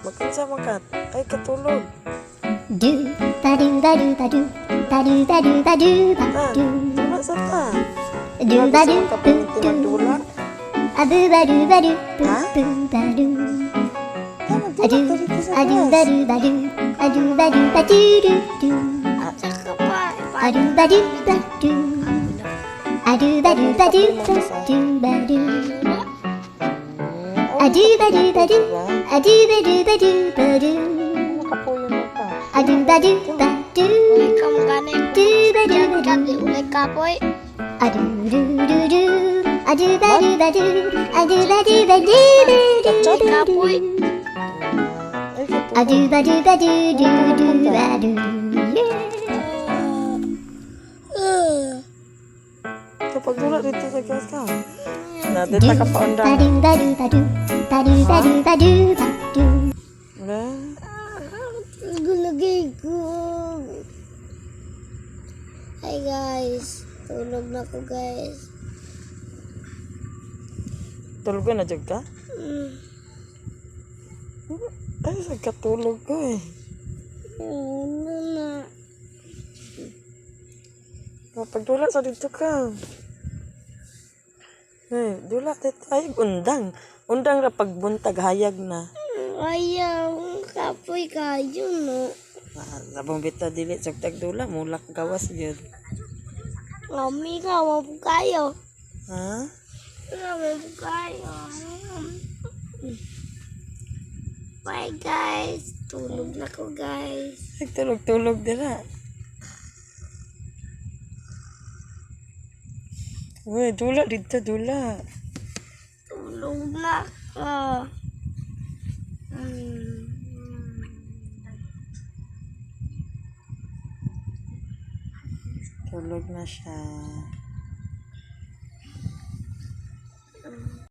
Magkansa makat. Ay, katulog. Do ba do ba do ba do ba do ba do ba do ba Ah, do tula sa ta. do ba do Sa kapiminti magdula. adu ba do ba do Ha? ba do Ah, magdula adu ka dito sa adu class. ba do ba do adu ba do ba do do Saka pa. adu ba do ba do adu ba do ba do ba do adu ba do ba do adu ba do ba do ba do Nakapuyo mo pa. adu ba do ba do Ulay ka magana yung do ba do ba do kati. Ulay ka po eh. adu do do do adu ba do ba do adu ba do ba do Ulay ka po eh. Ay, katulog. adu ba do ba do do do ba do Kapag dula dito sa class ka. Nadita ka pa undang. ba do ba do ba do ba do ba do ba do ba do Wala. Gulagay ko. Hi guys. Tulog na ko guys. Tulog na jud ka? Ay, katulog ko eh. Ano na. Kapag dula sa dito ka. Ay, dula dito. Ay, undang. Undang ra pagbuntag hayag na. Ayaw. Kapoy kayo no. Labang bita dili sagtag dula mulak gawas gyud. Mami ka. Mapo kayo. Ha? Mapo kayo. Bye guys. Tulog na ko guys. Nagtulog-tulog dira. Uy, dula dito dula. Tulog na ka. Tulog na siya.